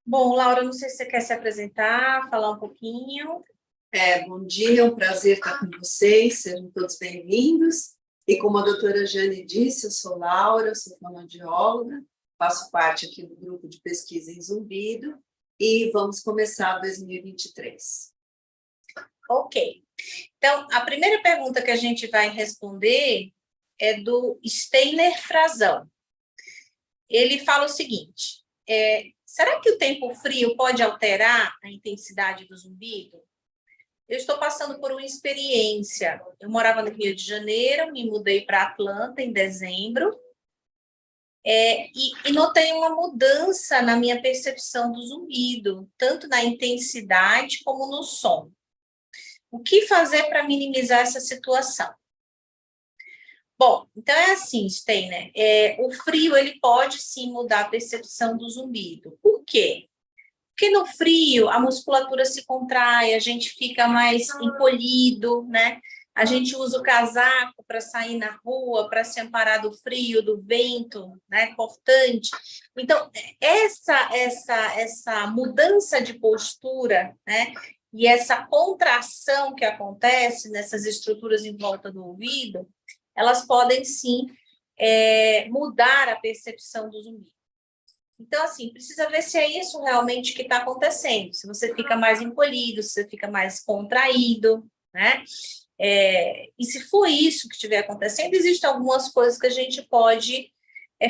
Bom, Laura, não sei se você quer se apresentar, falar um pouquinho. Bom dia, é um prazer estar com vocês, sejam todos bem-vindos. E como a doutora Jane disse, eu sou Laura, sou fonoaudióloga, faço parte aqui do grupo de pesquisa em zumbido e vamos começar 2023. Ok. Então, a primeira pergunta que a gente vai responder é do Steiner Frazão. Ele fala o seguinte, será que o tempo frio pode alterar a intensidade do zumbido? Eu estou passando por uma experiência. Eu morava no Rio de Janeiro, me mudei para Atlanta em dezembro, e notei uma mudança na minha percepção do zumbido, tanto na intensidade como no som. O que fazer para minimizar essa situação? Bom, então é assim, Steiner, o frio ele pode sim mudar a percepção do zumbido. Por quê? Porque no frio a musculatura se contrai, a gente fica mais encolhido, né? A gente usa o casaco para sair na rua, para se amparar do frio, do vento, né, cortante. Então, essa mudança de postura, né, e essa contração que acontece nessas estruturas em volta do ouvido, elas podem sim mudar a percepção do zumbido. Então, assim, precisa ver se é isso realmente que está acontecendo, se você fica mais encolhido, se você fica mais contraído, né? E se for isso que estiver acontecendo, existem algumas coisas que a gente pode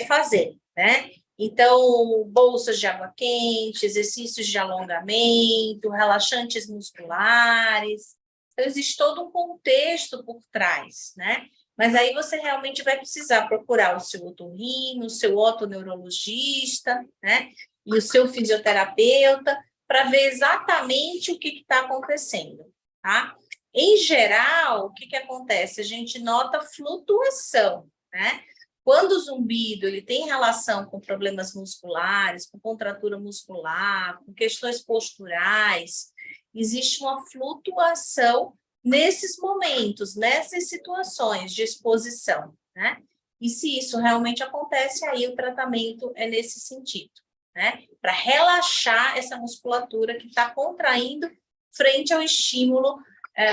fazer, né? Então, bolsas de água quente, exercícios de alongamento, relaxantes musculares. Então, existe todo um contexto por trás, né? Mas aí você realmente vai precisar procurar o seu otorrino, o seu otoneurologista, né? E o seu fisioterapeuta, para ver exatamente o que está acontecendo, tá? Em geral, o que acontece? A gente nota flutuação, né? Quando o zumbido ele tem relação com problemas musculares, com contratura muscular, com questões posturais, existe uma flutuação nesses momentos, nessas situações de exposição, né? E se isso realmente acontece, aí o tratamento é nesse sentido, né? Para relaxar essa musculatura que está contraindo frente ao estímulo,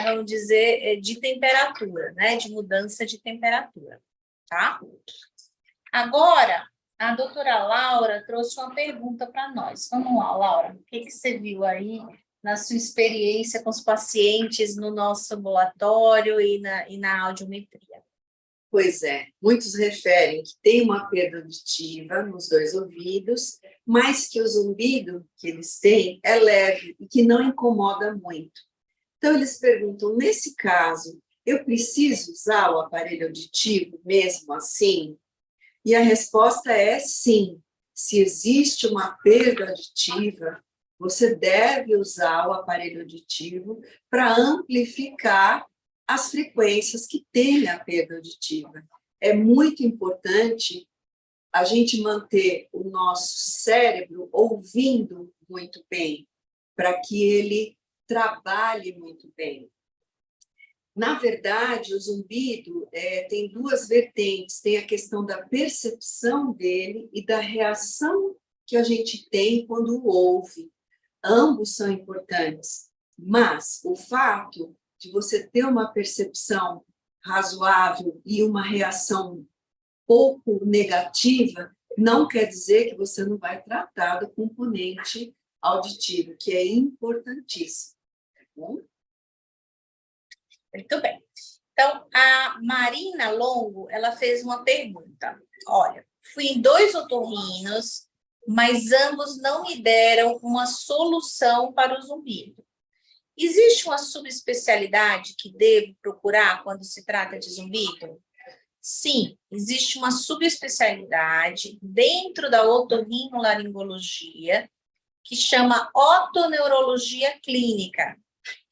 vamos dizer, de temperatura, né? De mudança de temperatura, tá? Agora, a doutora Laura trouxe uma pergunta para nós. Vamos lá, Laura, o que você viu aí na sua experiência com os pacientes no nosso ambulatório e na audiometria? Pois é, muitos referem que tem uma perda auditiva nos dois ouvidos, mas que o zumbido que eles têm é leve e que não incomoda muito. Então, eles perguntam, nesse caso, eu preciso usar o aparelho auditivo mesmo assim? E a resposta é sim. Se existe uma perda auditiva, você deve usar o aparelho auditivo para amplificar as frequências que tem a perda auditiva. É muito importante a gente manter o nosso cérebro ouvindo muito bem, para que ele trabalhe muito bem. Na verdade, o zumbido tem duas vertentes, tem a questão da percepção dele e da reação que a gente tem quando o ouve. Ambos são importantes, mas o fato de você ter uma percepção razoável e uma reação pouco negativa não quer dizer que você não vai tratar do componente auditivo, que é importantíssimo. Tá bom? Muito bem. Então, a Marina Longo, ela fez uma pergunta. Olha, fui em 2 otorrinos, mas ambos não me deram uma solução para o zumbido. Existe uma subespecialidade que devo procurar quando se trata de zumbido? Sim, existe uma subespecialidade dentro da otorrinolaringologia que chama otoneurologia clínica,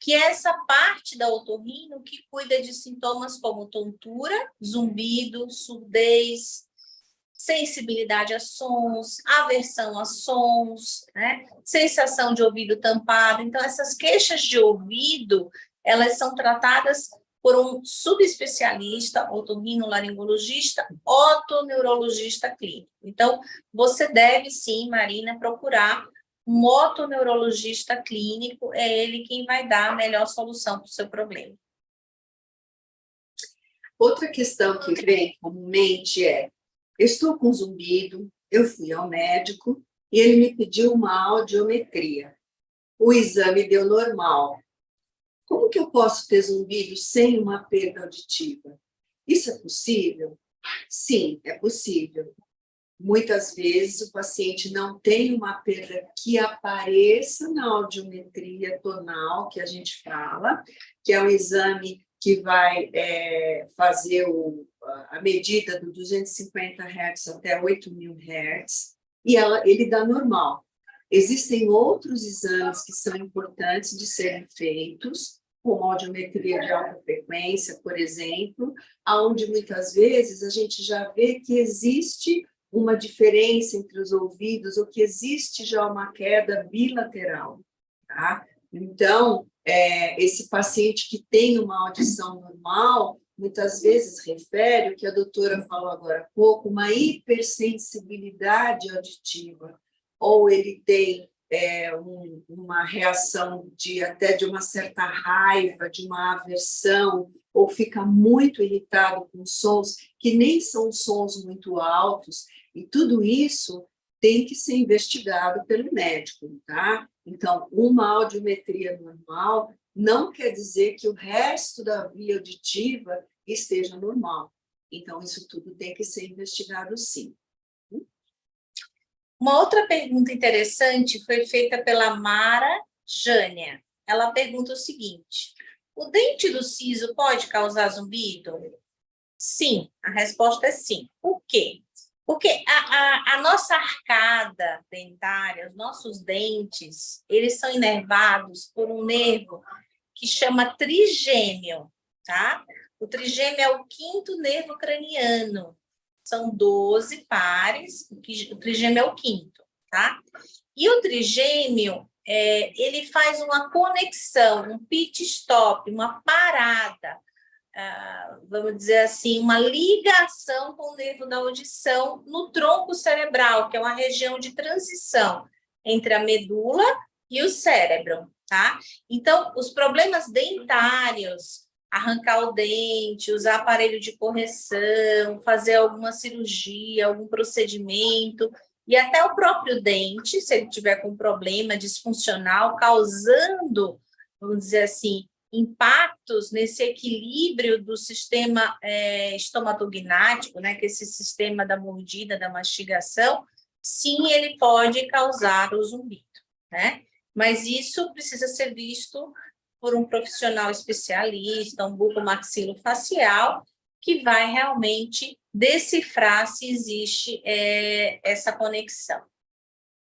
que é essa parte da otorrino que cuida de sintomas como tontura, zumbido, surdez, sensibilidade a sons, aversão a sons, né? Sensação de ouvido tampado. Então, essas queixas de ouvido, elas são tratadas por um subespecialista, otorrinolaringologista, otoneurologista clínico. Então, você deve sim, Marina, procurar um otoneurologista clínico é ele quem vai dar a melhor solução para o seu problema. Outra questão que vem comumente é: eu estou com zumbido, eu fui ao médico e ele me pediu uma audiometria. O exame deu normal. Como que eu posso ter zumbido sem uma perda auditiva? Isso é possível? Sim, é possível. Muitas vezes o paciente não tem uma perda que apareça na audiometria tonal, que a gente fala, que é um exame que vai fazer a medida do 250 Hz até 8.000 Hz, e ele dá normal. Existem outros exames que são importantes de serem feitos, como a audiometria de alta frequência, por exemplo, onde muitas vezes a gente já vê que existe uma diferença entre os ouvidos, ou que existe já uma queda bilateral, tá? Então, esse paciente que tem uma audição normal, muitas vezes refere o que a doutora falou agora há pouco, uma hipersensibilidade auditiva, ou ele tem uma reação até de uma certa raiva, de uma aversão, ou fica muito irritado com sons que nem são sons muito altos, e tudo isso tem que ser investigado pelo médico, tá? Então, uma audiometria normal não quer dizer que o resto da via auditiva esteja normal. Então, isso tudo tem que ser investigado, sim. Uma outra pergunta interessante foi feita pela Mara Jânia. Ela pergunta o seguinte: o dente do siso pode causar zumbido? Sim, a resposta é sim. Por quê? Porque a nossa arcada dentária, os nossos dentes, eles são inervados por um nervo que chama trigêmeo, tá? O trigêmeo é o quinto nervo craniano. São 12 pares, o trigêmeo é o quinto, tá? E o trigêmeo, ele faz uma conexão, um pit stop, uma parada, vamos dizer assim, uma ligação com o nervo da audição no tronco cerebral, que é uma região de transição entre a medula e o cérebro, tá? Então, os problemas dentários, arrancar o dente, usar aparelho de correção, fazer alguma cirurgia, algum procedimento, e até o próprio dente, se ele tiver com problema disfuncional, causando, vamos dizer assim, impactos nesse equilíbrio do sistema estomatognático, né, que é esse sistema da mordida, da mastigação, sim, ele pode causar o zumbido, né? Mas isso precisa ser visto por um profissional especialista, um bucomaxilofacial, que vai realmente decifrar se existe essa conexão.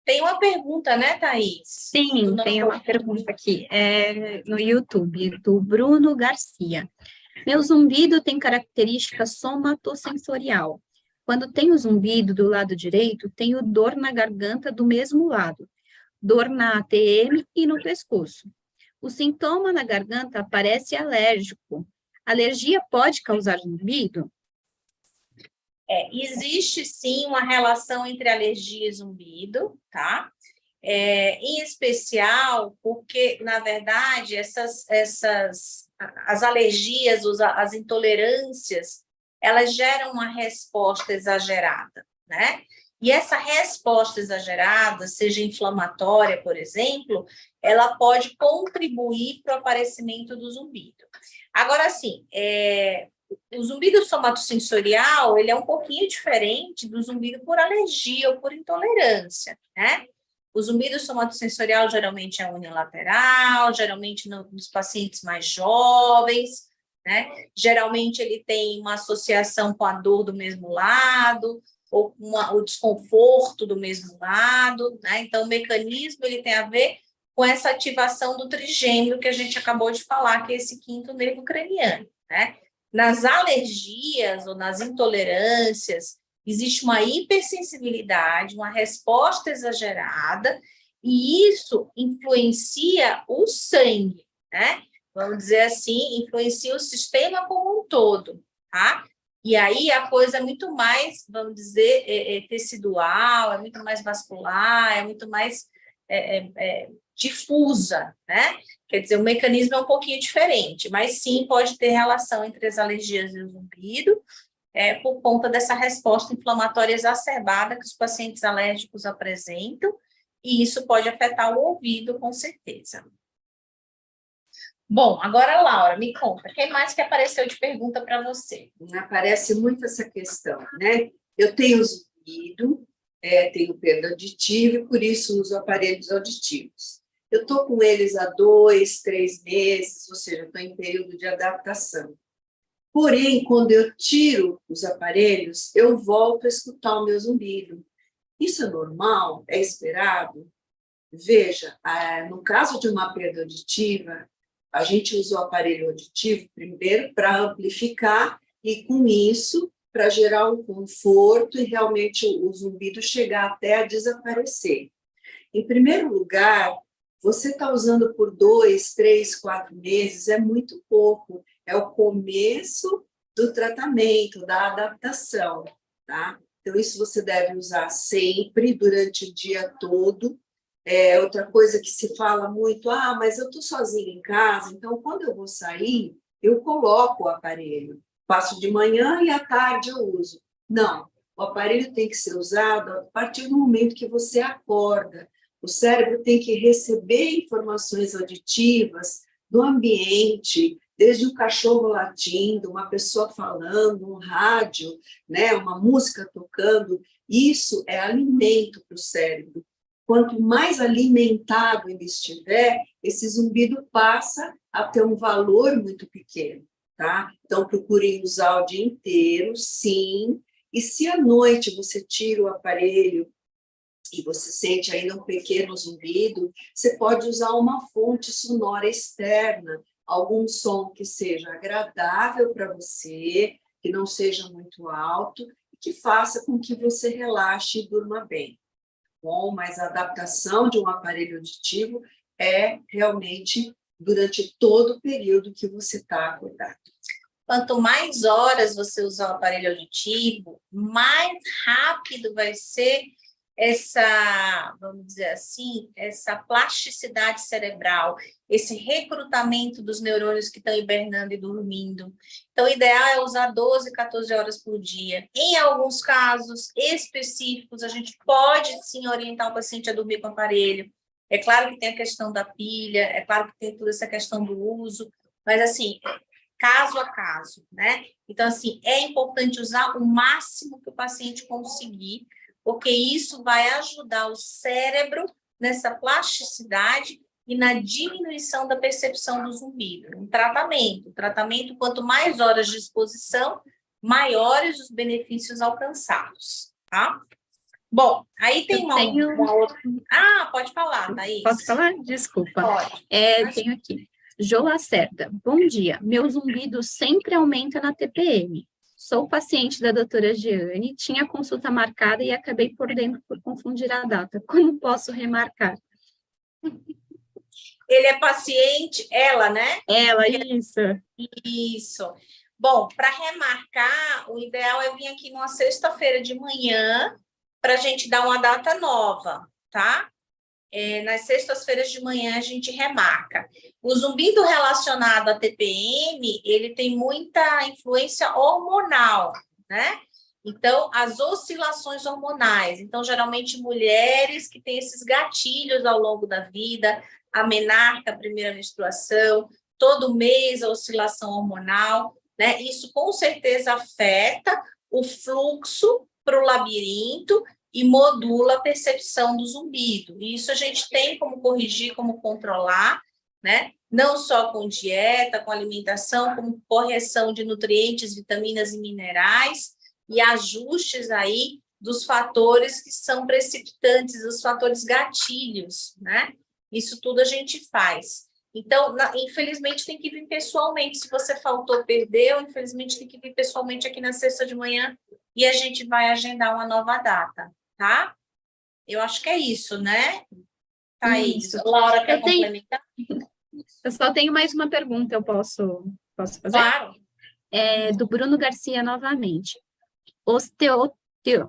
Tem uma pergunta, né, Thaís? Sim, tem uma pergunta aqui, no YouTube, do Bruno Garcia. Meu zumbido tem característica somatosensorial. Quando tenho zumbido do lado direito, tenho dor na garganta do mesmo lado, dor na ATM e no pescoço. O sintoma na garganta parece alérgico. Alergia pode causar zumbido? Existe sim uma relação entre alergia e zumbido, tá? Em especial porque, na verdade, as alergias, as intolerâncias, elas geram uma resposta exagerada, né? E essa resposta exagerada, seja inflamatória, por exemplo, ela pode contribuir para o aparecimento do zumbido. Agora, assim, o zumbido somatosensorial, ele é um pouquinho diferente do zumbido por alergia ou por intolerância, né? O zumbido somatosensorial geralmente é unilateral, geralmente nos pacientes mais jovens, né? Geralmente ele tem uma associação com a dor do mesmo lado, ou com o desconforto do mesmo lado, né? Então, o mecanismo ele tem a ver com essa ativação do trigêmeo que a gente acabou de falar, que é esse quinto nervo craniano, né? Nas alergias ou nas intolerâncias, existe uma hipersensibilidade, uma resposta exagerada, e isso influencia o sangue, né? Vamos dizer assim, influencia o sistema como um todo, tá? E aí a coisa é muito mais, vamos dizer, tecidual, é muito mais vascular, é muito mais difusa, né? Quer dizer, o mecanismo é um pouquinho diferente, mas sim pode ter relação entre as alergias e o zumbido, por conta dessa resposta inflamatória exacerbada que os pacientes alérgicos apresentam, e isso pode afetar o ouvido, com certeza. Bom, agora, Laura, me conta, quem mais que apareceu de pergunta para você? Aparece muito essa questão, né? Eu tenho zumbido, tenho perda auditiva, e por isso uso aparelhos auditivos. Eu estou com eles há 2, 3 meses, ou seja, estou em período de adaptação. Porém, quando eu tiro os aparelhos, eu volto a escutar o meu zumbido. Isso é normal? É esperado? Veja, no caso de uma perda auditiva, a gente usa o aparelho auditivo primeiro para amplificar e, com isso, para gerar um conforto e realmente o zumbido chegar até a desaparecer. Em primeiro lugar, você está usando por 2, 3, 4 meses, é muito pouco. É o começo do tratamento, da adaptação, tá? Então, isso você deve usar sempre, durante o dia todo. Outra coisa que se fala muito, mas eu estou sozinha em casa, então, quando eu vou sair, eu coloco o aparelho. Passo de manhã e à tarde eu uso. Não, o aparelho tem que ser usado a partir do momento que você acorda. O cérebro tem que receber informações auditivas do ambiente, desde um cachorro latindo, uma pessoa falando, um rádio, né, uma música tocando. Isso é alimento para o cérebro. Quanto mais alimentado ele estiver, esse zumbido passa a ter um valor muito pequeno, tá? Então, procurem usar o dia inteiro, sim. E se à noite você tira o aparelho e você sente ainda um pequeno zumbido, você pode usar uma fonte sonora externa, algum som que seja agradável para você, que não seja muito alto, e que faça com que você relaxe e durma bem. Bom, mas a adaptação de um aparelho auditivo é realmente durante todo o período que você está acordado. Quanto mais horas você usar o aparelho auditivo, mais rápido vai ser essa, vamos dizer assim, essa plasticidade cerebral, esse recrutamento dos neurônios que estão hibernando e dormindo. Então, o ideal é usar 12, 14 horas por dia. Em alguns casos específicos, a gente pode, sim, orientar o paciente a dormir com o aparelho. É claro que tem a questão da pilha, é claro que tem toda essa questão do uso, mas, assim, caso a caso, né? Então, assim, é importante usar o máximo que o paciente conseguir, porque isso vai ajudar o cérebro nessa plasticidade e na diminuição da percepção do zumbido. Um tratamento, quanto mais horas de exposição, maiores os benefícios alcançados, tá? Bom, aí tem uma outra... pode falar, Thaís. Posso falar? Desculpa. Pode. Tenho aqui. Jô Lacerda, bom dia. Meu zumbido sempre aumenta na TPM. Sou paciente da doutora Giane, tinha consulta marcada e acabei por dentro por confundir a data. Como posso remarcar? Ele é paciente, ela, né? Ela, isso. Isso. Bom, para remarcar, o ideal é vir aqui numa sexta-feira de manhã para a gente dar uma data nova, tá? Nas sextas-feiras de manhã a gente remarca. O zumbido relacionado à TPM, ele tem muita influência hormonal, né? Então, as oscilações hormonais. Então, geralmente, mulheres que têm esses gatilhos ao longo da vida, a menarca, a primeira menstruação, todo mês a oscilação hormonal, né? Isso, com certeza, afeta o fluxo para o labirinto e modula a percepção do zumbido. E isso a gente tem como corrigir, como controlar, né? Não só com dieta, com alimentação, como correção de nutrientes, vitaminas e minerais, e ajustes aí dos fatores que são precipitantes, os fatores gatilhos, né? Isso tudo a gente faz. Então, infelizmente, tem que vir pessoalmente. Se você faltou, perdeu, infelizmente tem que vir pessoalmente aqui na sexta de manhã e a gente vai agendar uma nova data, tá? Eu acho que é isso, né, Thaís? Isso. Laura, quer complementar? Eu só tenho mais uma pergunta, eu posso fazer? Claro. Do Bruno Garcia novamente.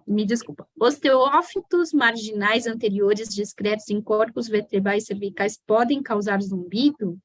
Me desculpa. Osteófitos marginais anteriores discretos em corpos vertebrais cervicais podem causar zumbido?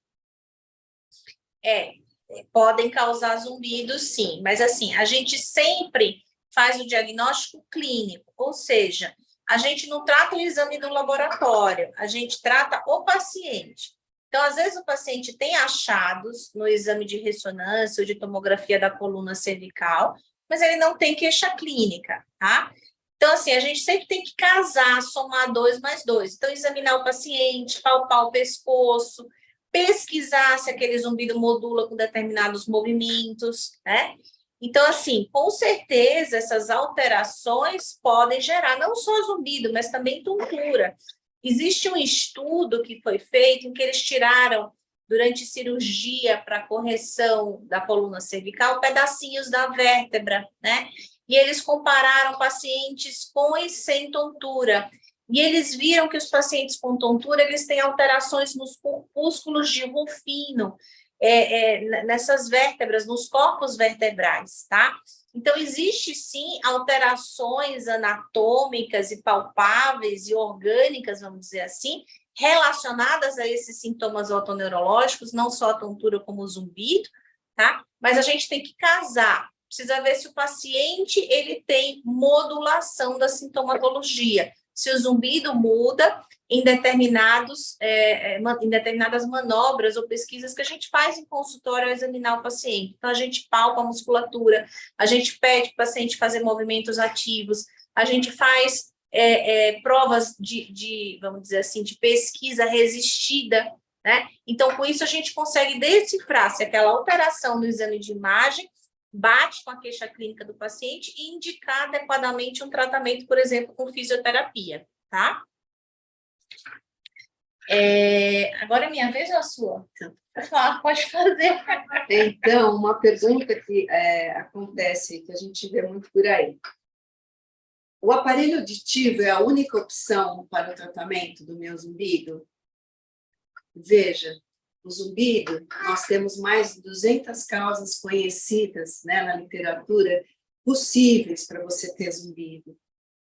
Podem causar zumbido, sim, mas assim, a gente sempre faz o diagnóstico clínico, ou seja, a gente não trata o exame no laboratório, a gente trata o paciente. Então, às vezes, o paciente tem achados no exame de ressonância ou de tomografia da coluna cervical, mas ele não tem queixa clínica, tá? Então, assim, a gente sempre tem que casar, somar 2 mais 2. Então, examinar o paciente, palpar o pescoço, pesquisar se aquele zumbido modula com determinados movimentos, né? Então, assim, com certeza, essas alterações podem gerar não só zumbido, mas também tontura. Existe um estudo que foi feito em que eles tiraram, durante cirurgia para correção da coluna cervical, pedacinhos da vértebra, né? E eles compararam pacientes com e sem tontura. E eles viram que os pacientes com tontura, eles têm alterações nos corpúsculos de Rufino, nessas vértebras, nos corpos vertebrais, tá? Então, existe sim alterações anatômicas e palpáveis e orgânicas, vamos dizer assim, relacionadas a esses sintomas autoneurológicos, não só a tontura como o zumbido, tá? Mas a gente tem que casar, precisa ver se o paciente ele tem modulação da sintomatologia, se o zumbido muda em determinadas manobras ou pesquisas que a gente faz em consultório ao examinar o paciente. Então, a gente palpa a musculatura, a gente pede para o paciente fazer movimentos ativos, a gente faz provas vamos dizer assim, de pesquisa resistida, né? Então, com isso, a gente consegue decifrar se aquela alteração no exame de imagem bate com a queixa clínica do paciente e indicar adequadamente um tratamento, por exemplo, com fisioterapia, tá? Agora é minha vez ou a sua? Pode fazer. Então, uma pergunta que acontece, que a gente vê muito por aí. O aparelho auditivo é a única opção para o tratamento do meu zumbido? Veja, o zumbido, nós temos mais de 200 causas conhecidas, né, na literatura possíveis para você ter zumbido.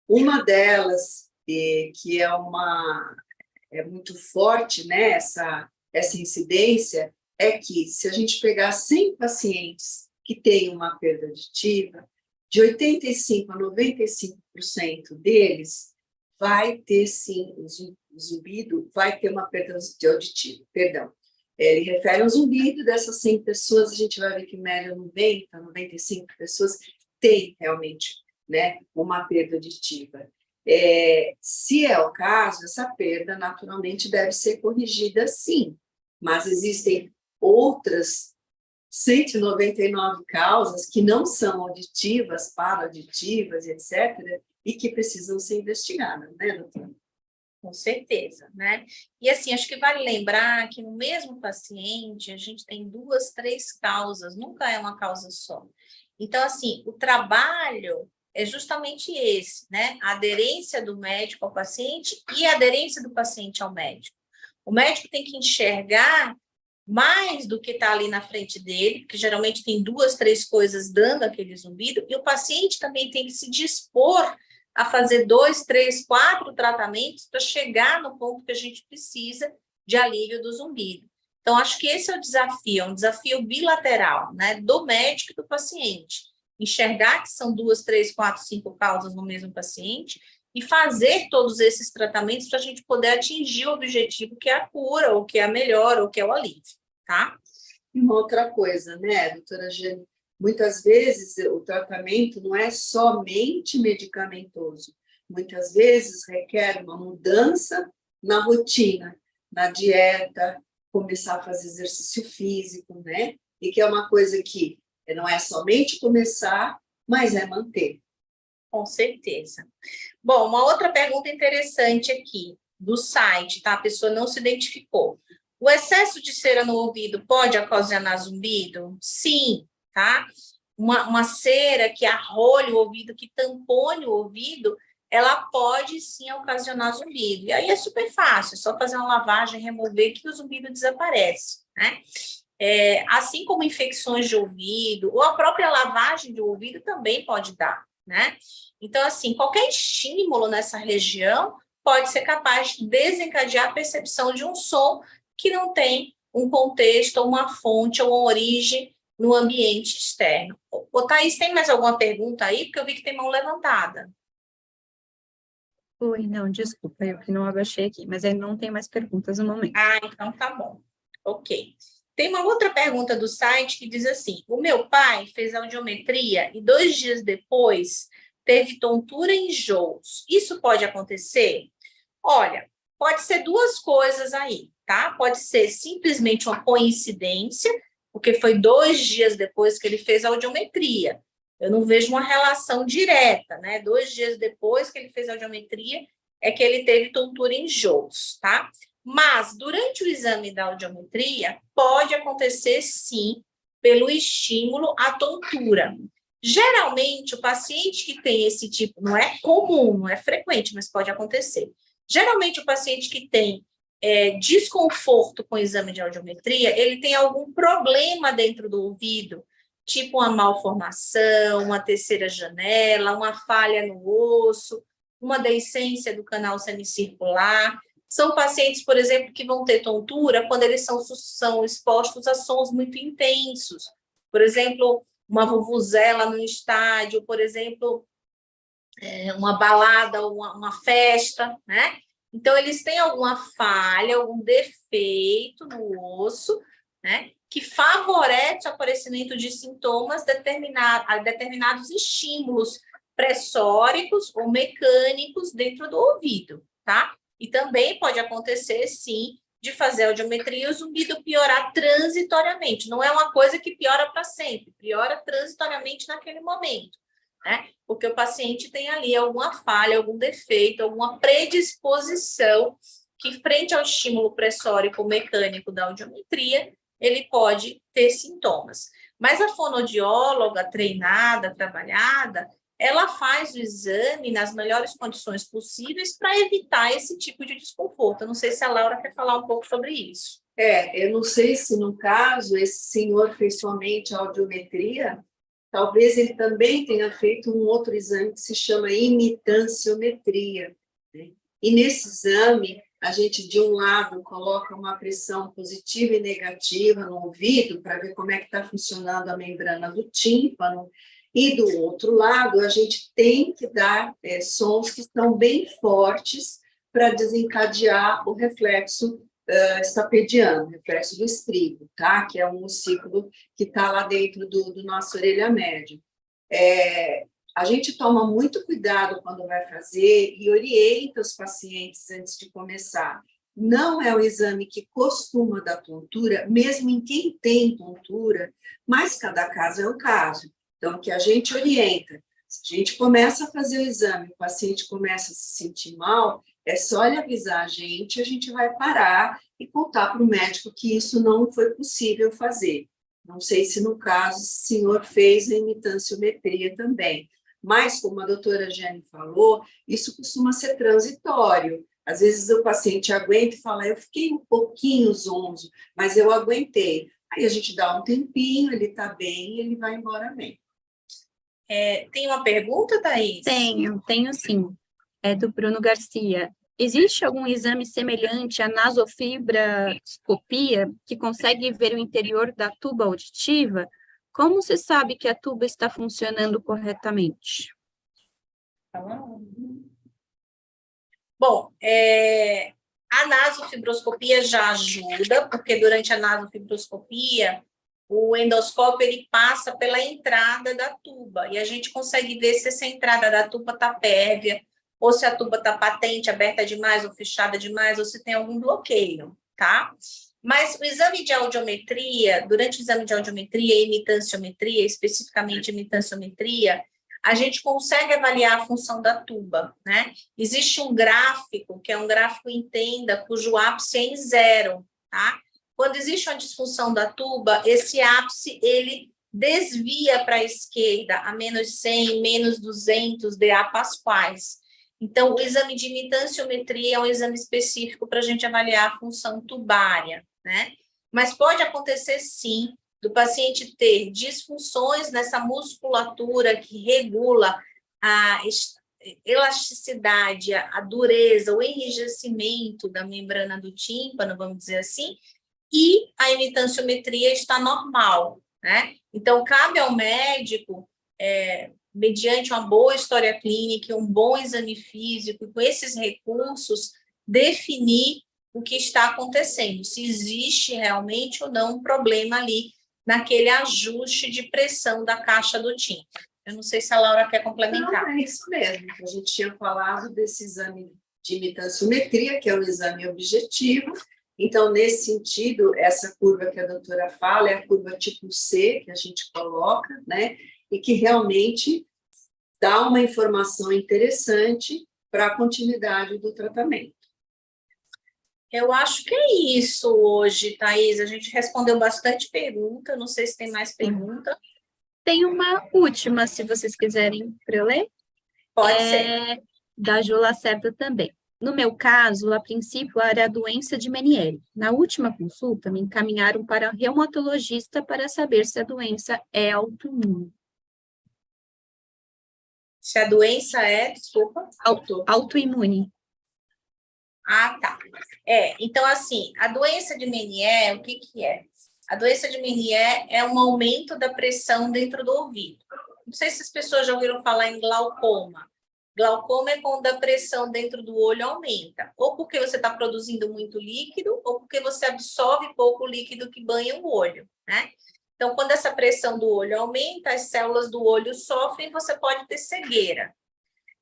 Uma delas, que é muito forte, né, essa incidência, é que se a gente pegar 100 pacientes que têm uma perda auditiva, de 85% a 95% deles vai ter, sim, o zumbido vai ter uma perda auditiva, perdão. Ele refere ao zumbido, dessas 100 pessoas, a gente vai ver que, em média, 90, 95 pessoas têm realmente, né, uma perda auditiva. Se é o caso, essa perda, naturalmente, deve ser corrigida, sim, mas existem outras 199 causas que não são auditivas, para-auditivas, etc., e que precisam ser investigadas, né, doutora? Com certeza, né? E assim, acho que vale lembrar que no mesmo paciente a gente tem 2, 3 causas, nunca é uma causa só. Então, assim, o trabalho é justamente esse, né? A aderência do médico ao paciente e a aderência do paciente ao médico. O médico tem que enxergar mais do que está ali na frente dele, que geralmente tem 2, 3 coisas dando aquele zumbido, e o paciente também tem que se dispor a fazer 2, 3, 4 tratamentos para chegar no ponto que a gente precisa de alívio do zumbido. Então, acho que esse é o desafio, é um desafio bilateral, né, do médico e do paciente. Enxergar que são 2, 3, 4, 5 causas no mesmo paciente e fazer todos esses tratamentos para a gente poder atingir o objetivo que é a cura, ou que é a melhora, ou que é o alívio, tá? E uma outra coisa, né, doutora Jane? Muitas vezes o tratamento não é somente medicamentoso. Muitas vezes requer uma mudança na rotina, na dieta, começar a fazer exercício físico, né? E que é uma coisa que não é somente começar, mas é manter. Com certeza. Bom, uma outra pergunta interessante aqui, do site, tá? A pessoa não se identificou. O excesso de cera no ouvido pode ocasionar zumbido? Sim, tá? Uma cera que arrole o ouvido, que tampone o ouvido, ela pode sim ocasionar zumbido. E aí é super fácil, é só fazer uma lavagem, remover, que o zumbido desaparece, né? Assim como infecções de ouvido, ou a própria lavagem de ouvido também pode dar, né? Então, assim, qualquer estímulo nessa região pode ser capaz de desencadear a percepção de um som que não tem um contexto, ou uma fonte, ou uma origem no ambiente externo. Ô, Thaís, tem mais alguma pergunta aí? Porque eu vi que tem mão levantada. Oi, não, desculpa, eu que não abaixei aqui, mas aí não tem mais perguntas no momento. Ah, então tá bom. Ok. Tem uma outra pergunta do site que diz assim: o meu pai fez audiometria e 2 dias depois teve tontura e enjoos. Isso pode acontecer? Olha, pode ser duas coisas aí, tá? Pode ser simplesmente uma coincidência, porque foi 2 dias depois que ele fez a audiometria. Eu não vejo uma relação direta, né? 2 dias depois que ele fez a audiometria é que ele teve tontura e enjoos, tá? Mas, durante o exame da audiometria, pode acontecer, sim, pelo estímulo à tontura. Geralmente, o paciente que tem esse tipo, não é comum, não é frequente, mas pode acontecer. Geralmente, o paciente que tem desconforto com o exame de audiometria, ele tem algum problema dentro do ouvido, tipo uma malformação, uma terceira janela, uma falha no osso, uma deiscência do canal semicircular. São pacientes, por exemplo, que vão ter tontura quando eles são expostos a sons muito intensos. Por exemplo, uma vuvuzela no estádio, por exemplo, uma balada, uma festa, né? Então, eles têm alguma falha, algum defeito no osso, né? Que favorece o aparecimento de sintomas a determinados estímulos pressóricos ou mecânicos dentro do ouvido, tá? E também pode acontecer, sim, de fazer audiometria e o zumbido piorar transitoriamente. Não é uma coisa que piora para sempre, piora transitoriamente naquele momento, né? Porque o paciente tem ali alguma falha, algum defeito, alguma predisposição que, frente ao estímulo pressórico mecânico da audiometria, ele pode ter sintomas. Mas a fonoaudióloga treinada, trabalhada, ela faz o exame nas melhores condições possíveis para evitar esse tipo de desconforto. Eu não sei se a Laura quer falar um pouco sobre isso. Eu não sei se, no caso, esse senhor fez somente a audiometria, talvez ele também tenha feito um outro exame que se chama imitanciometria, né? E nesse exame, a gente, de um lado, coloca uma pressão positiva e negativa no ouvido para ver como é que está funcionando a membrana do tímpano, e do outro lado, a gente tem que dar sons que estão bem fortes para desencadear o reflexo estapediano, reflexo do estribo, tá? Que é um ossículo que está lá dentro do nossa orelha média. A gente toma muito cuidado quando vai fazer e orienta os pacientes antes de começar. Não é o exame que costuma dar tontura, mesmo em quem tem tontura, mas cada caso é um caso. Então, que a gente orienta. Se a gente começa a fazer o exame, o paciente começa a se sentir mal, é só ele avisar a gente vai parar e contar para o médico que isso não foi possível fazer. Não sei se, no caso, o senhor fez a imitanciometria também. Mas, como a doutora Jane falou, isso costuma ser transitório. Às vezes o paciente aguenta e fala, eu fiquei um pouquinho zonzo, mas eu aguentei. Aí a gente dá um tempinho, ele está bem e ele vai embora bem. Tem uma pergunta, Thaís? Tenho sim. É do Bruno Garcia. Existe algum exame semelhante à nasofibroscopia que consegue ver o interior da tuba auditiva? Como se sabe que a tuba está funcionando corretamente? Bom, a nasofibroscopia já ajuda, porque durante a nasofibroscopia, o endoscópio ele passa pela entrada da tuba, e a gente consegue ver se essa entrada da tuba está pérvia, ou se a tuba está patente, aberta demais, ou fechada demais, ou se tem algum bloqueio, tá? Mas o exame de audiometria, durante o exame de audiometria e imitanciometria, especificamente imitanciometria, a gente consegue avaliar a função da tuba, né? Existe um gráfico, que é um gráfico em tenda, cujo ápice é em 0, tá? Quando existe uma disfunção da tuba, esse ápice, ele desvia para a esquerda a menos 100, menos 200 DA pascais. Então, o exame de imitanciometria é um exame específico para a gente avaliar a função tubária, né? Mas pode acontecer, sim, do paciente ter disfunções nessa musculatura que regula a elasticidade, a dureza, o enrijecimento da membrana do tímpano, vamos dizer assim, e a imitanciometria está normal, né? Então, cabe ao médico, mediante uma boa história clínica, um bom exame físico, com esses recursos, definir o que está acontecendo, se existe realmente ou não um problema ali naquele ajuste de pressão da caixa do tímpano. Eu não sei se a Laura quer complementar. Não, é isso mesmo. A gente tinha falado desse exame de imitanciometria, que é um exame objetivo. Então, nesse sentido, essa curva que a doutora fala é a curva tipo C, que a gente coloca, né? E que realmente dá uma informação interessante para a continuidade do tratamento. Eu acho que é isso hoje, Thaís. A gente respondeu bastante pergunta. Não sei se tem mais pergunta. Tem uma última, se vocês quiserem para eu ler. Pode ser. Da Ju Lacerda também. No meu caso, a princípio era a doença de Meniere. Na última consulta, me encaminharam para reumatologista para saber se a doença é autoimune. Se a doença desculpa? Autoimune. Ah, tá. Então, assim, a doença de Meniere, o que que é? A doença de Meniere é um aumento da pressão dentro do ouvido. Não sei se as pessoas já ouviram falar em glaucoma. Glaucoma é quando a pressão dentro do olho aumenta, ou porque você está produzindo muito líquido, ou porque você absorve pouco líquido que banha o olho, né? Então, quando essa pressão do olho aumenta, as células do olho sofrem e você pode ter cegueira.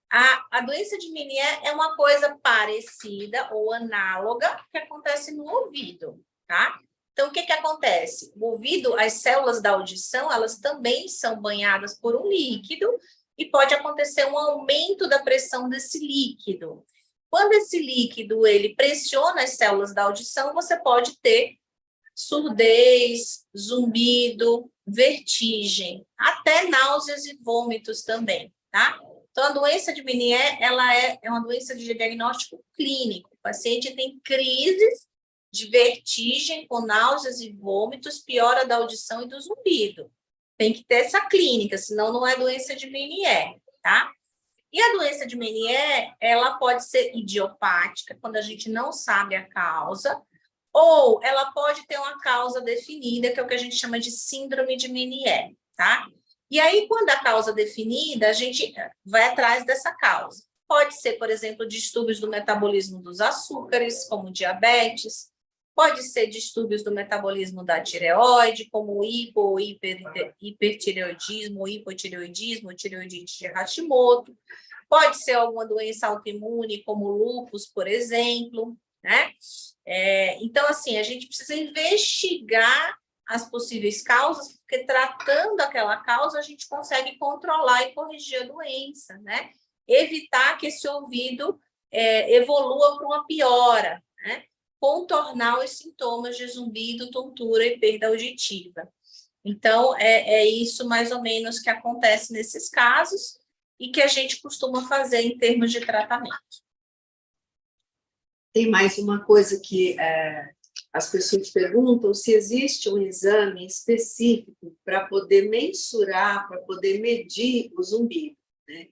A doença de Meniere é uma coisa parecida ou análoga que acontece no ouvido, tá? Então, o que que acontece? O ouvido, as células da audição, elas também são banhadas por um líquido e pode acontecer um aumento da pressão desse líquido. Quando esse líquido, ele pressiona as células da audição, você pode ter surdez, zumbido, vertigem, até náuseas e vômitos também, tá? Então, a doença de Meniere, ela é uma doença de diagnóstico clínico. O paciente tem crises de vertigem com náuseas e vômitos, piora da audição e do zumbido. Tem que ter essa clínica, senão não é doença de Meniere, tá? E a doença de Meniere, ela pode ser idiopática, quando a gente não sabe a causa, ou ela pode ter uma causa definida, que é o que a gente chama de síndrome de Meniere, tá? E aí, quando a causa é definida, a gente vai atrás dessa causa. Pode ser, por exemplo, distúrbios do metabolismo dos açúcares, como diabetes, pode ser distúrbios do metabolismo da tireoide, como hipertireoidismo, hipotireoidismo, tireoidite de Hashimoto. Pode ser alguma doença autoimune, como lúpus, por exemplo, né? Então, assim, a gente precisa investigar as possíveis causas, porque tratando aquela causa, a gente consegue controlar e corrigir a doença, né? Evitar que esse ouvido evolua para uma piora, né? Contornar os sintomas de zumbido, tontura e perda auditiva. Então, é isso mais ou menos que acontece nesses casos e que a gente costuma fazer em termos de tratamento. Tem mais uma coisa que as pessoas perguntam, se existe um exame específico para poder mensurar, para poder medir o zumbido, né?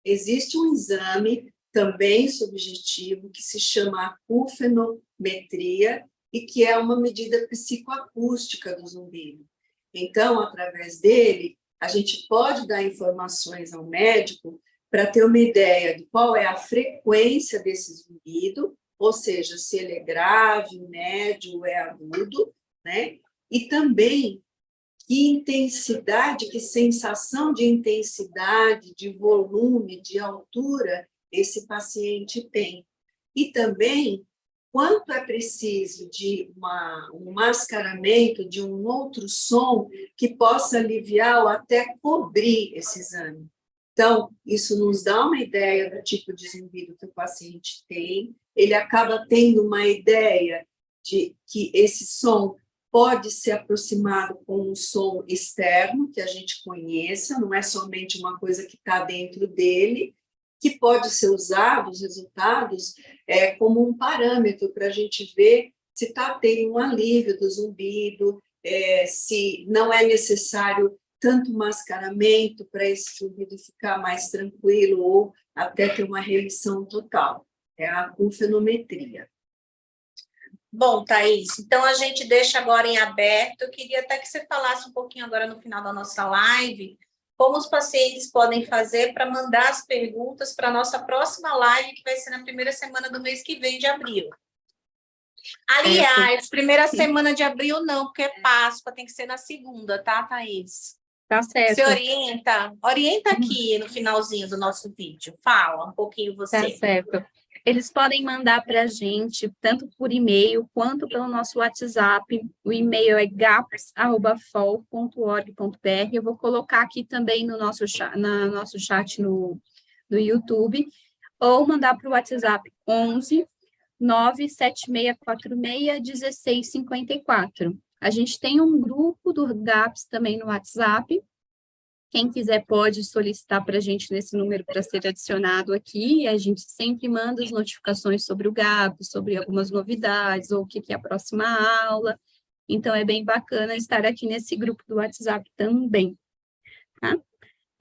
Existe um exame também subjetivo que se chama acufenometria e que é uma medida psicoacústica do zumbido. Então, através dele, a gente pode dar informações ao médico para ter uma ideia de qual é a frequência desse zumbido, ou seja, se ele é grave, médio ou é agudo, né? E também que intensidade, que sensação de intensidade, de volume, de altura esse paciente tem. E também quanto é preciso de um mascaramento, de um outro som que possa aliviar ou até cobrir esse exame. Então, isso nos dá uma ideia do tipo de zumbido que o paciente tem, ele acaba tendo uma ideia de que esse som pode ser aproximado com um som externo, que a gente conheça, não é somente uma coisa que está dentro dele, que pode ser usado, os resultados, como um parâmetro para a gente ver se está tendo um alívio do zumbido, se não é necessário tanto mascaramento para esse zumbido ficar mais tranquilo ou até ter uma remissão total. É a confenometria. Bom, Thaís, então a gente deixa agora em aberto. Eu queria até que você falasse um pouquinho agora no final da nossa live, como os pacientes podem fazer para mandar as perguntas para a nossa próxima live, que vai ser na primeira semana do mês que vem, de abril. Aliás, primeira semana de abril não, porque é Páscoa, tem que ser na segunda, tá, Thaís? Tá certo. Você orienta aqui no finalzinho do nosso vídeo. Fala um pouquinho você. Tá certo. Eles podem mandar para a gente, tanto por e-mail, quanto pelo nosso WhatsApp. O e-mail é gaps@fol.org.br. Eu vou colocar aqui também no nosso chat no YouTube. Ou mandar para o WhatsApp 11 97646 1654. A gente tem um grupo do GAPS também no WhatsApp. Quem quiser pode solicitar para a gente nesse número para ser adicionado aqui. A gente sempre manda as notificações sobre o GAPS, sobre algumas novidades, ou o que é a próxima aula. Então, é bem bacana estar aqui nesse grupo do WhatsApp também. Tá?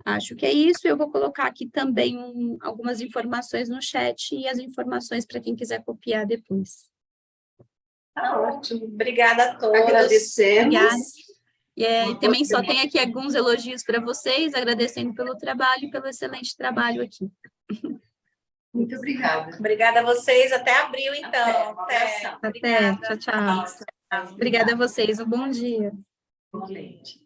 Acho que é isso. Eu vou colocar aqui também algumas informações no chat e as informações para quem quiser copiar depois. Tá ótimo. Obrigada a todos. Agradecemos. Obrigada. E também só tem aqui alguns elogios para vocês, agradecendo pelo trabalho e pelo excelente trabalho aqui. Muito obrigada. Obrigada a vocês. Até abril, então. Até. Tchau, tchau. Obrigada a vocês. Um bom dia. Igualmente.